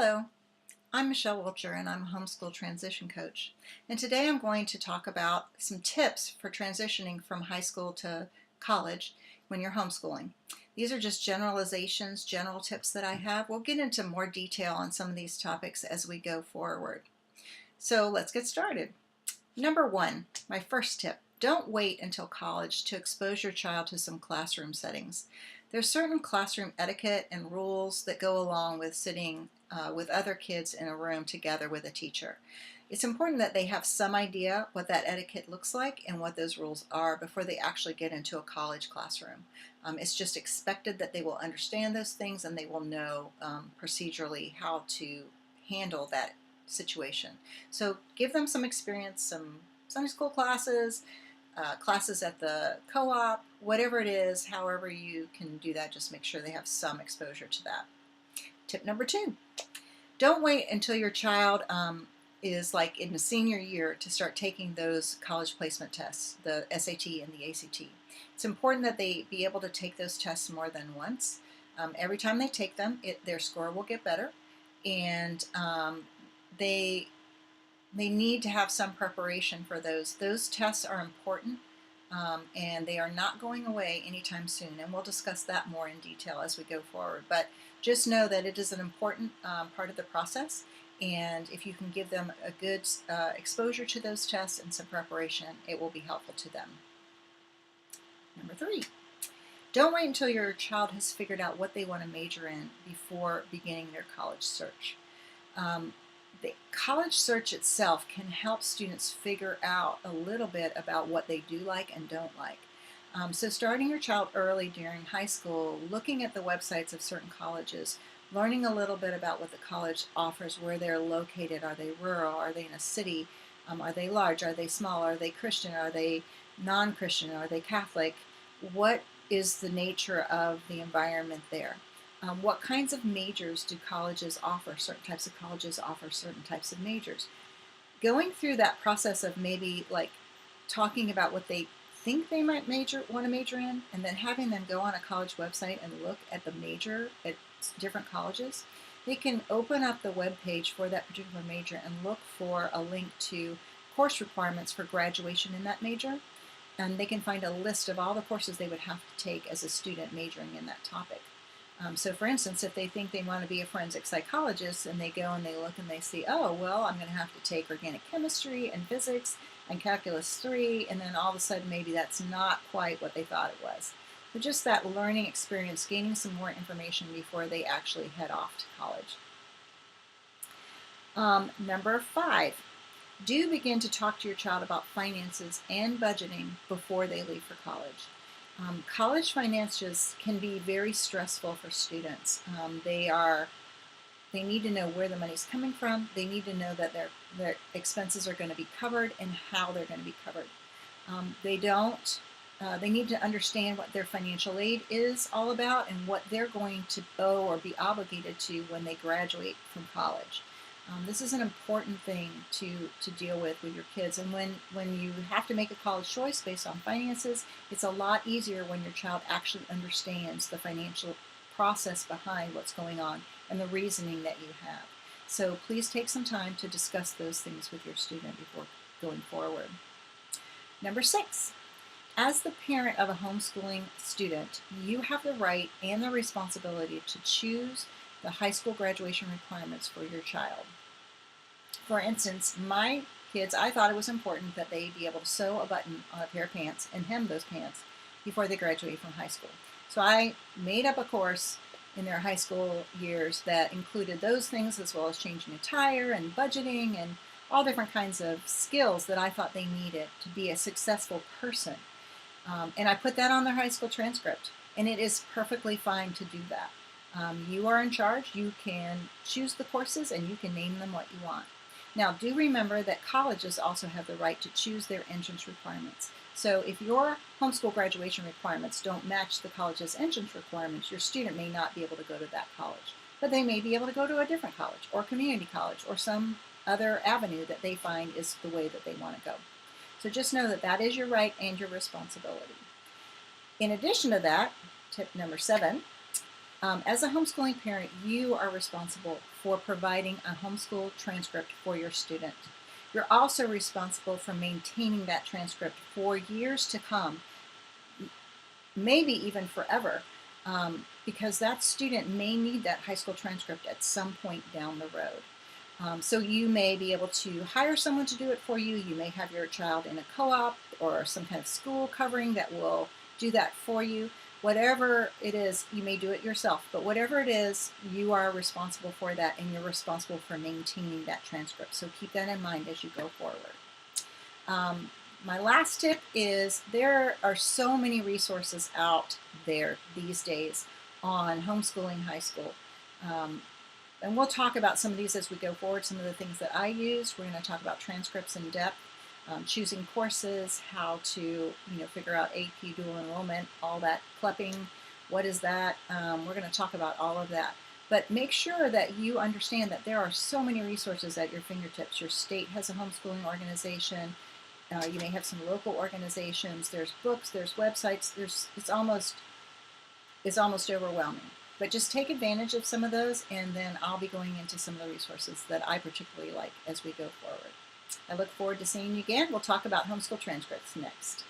Hello, I'm Michele Wilcher and I'm a Homeschool Transition Coach. And today I'm going to talk about some tips for transitioning from high school to college when you're homeschooling. These are just generalizations, general tips that I have. We'll get into more detail on some of these topics as we go forward. So let's get started. Number one, my first tip. Don't wait until college to expose your child to some classroom settings. There's certain classroom etiquette and rules that go along with sitting with other kids in a room together with a teacher. It's important that they have some idea what that etiquette looks like and what those rules are before they actually get into a college classroom. It's just expected that they will understand those things and they will know procedurally how to handle that situation. So give them some experience, some Sunday school classes, classes at the co-op, whatever it is, however you can do that, just make sure they have some exposure to that. Tip number two, don't wait until your child is like in the senior year to start taking those college placement tests, the SAT and the ACT. It's important that they be able to take those tests more than once. Every time they take them, their score will get better, and they need to have some preparation for those. Those tests are important, and they are not going away anytime soon, and we'll discuss that more in detail as we go forward. But just know that it is an important part of the process, and if you can give them a good exposure to those tests and some preparation, it will be helpful to them. Number three, don't wait until your child has figured out what they want to major in before beginning their college search. The college search itself can help students figure out a little bit about what they do like and don't like. So starting your child early during high school, looking at the websites of certain colleges, learning a little bit about what the college offers, where they're located. Are they rural? Are they in a city? Are they large? Are they small? Are they Christian? Are they non-Christian? Are they Catholic? What is the nature of the environment there? What kinds of majors do colleges offer? Certain types of colleges offer certain types of majors. Going through that process of maybe like talking about what they think they might want to major in, and then having them go on a college website and look at the major at different colleges, they can open up the web page for that particular major and look for a link to course requirements for graduation in that major, and they can find a list of all the courses they would have to take as a student majoring in that topic. So for instance, if they think they want to be a forensic psychologist and they go and they look and they see, oh, well, I'm going to have to take organic chemistry and physics and calculus 3, and then all of a sudden maybe that's not quite what they thought it was. So just that learning experience, gaining some more information before they actually head off to college. Number 5, do begin to talk to your child about finances and budgeting before they leave for college. College finances can be very stressful for students. They need to know where the money's coming from. They need to know that their expenses are going to be covered and how they're going to be covered. They need to understand what their financial aid is all about and what they're going to owe or be obligated to when they graduate from college. This is an important thing to deal with your kids. And when you have to make a college choice based on finances, it's a lot easier when your child actually understands the financial process behind what's going on and the reasoning that you have. So please take some time to discuss those things with your student before going forward. Number 6, as the parent of a homeschooling student, you have the right and the responsibility to choose the high school graduation requirements for your child. For instance, my kids, I thought it was important that they be able to sew a button on a pair of pants and hem those pants before they graduate from high school. So I made up a course in their high school years that included those things, as well as changing a tire and budgeting and all different kinds of skills that I thought they needed to be a successful person. And I put that on their high school transcript, and it is perfectly fine to do that. You are in charge. You can choose the courses and you can name them what you want. Now, do remember that colleges also have the right to choose their entrance requirements. So if your homeschool graduation requirements don't match the college's entrance requirements, your student may not be able to go to that college. But they may be able to go to a different college or community college or some other avenue that they find is the way that they want to go. So just know that that is your right and your responsibility. In addition to that, tip number 7, As a homeschooling parent, you are responsible for providing a homeschool transcript for your student. You're also responsible for maintaining that transcript for years to come, maybe even forever, because that student may need that high school transcript at some point down the road. So you may be able to hire someone to do it for you. You may have your child in a co-op or some kind of school covering that will do that for you. Whatever it is, you may do it yourself, but whatever it is, you are responsible for that, and you're responsible for maintaining that transcript. So keep that in mind as you go forward. My last tip is there are so many resources out there these days on homeschooling high school. And we'll talk about some of these as we go forward, some of the things that I use. We're going to talk about transcripts in depth, choosing courses, how to figure out AP dual enrollment, all that CLEPing, what is that? We're going to talk about all of that. But make sure that you understand that there are so many resources at your fingertips. Your state has a homeschooling organization. You may have some local organizations. There's books, there's websites. It's almost overwhelming. But just take advantage of some of those, and then I'll be going into some of the resources that I particularly like as we go forward. I look forward to seeing you again. We'll talk about homeschool transcripts next.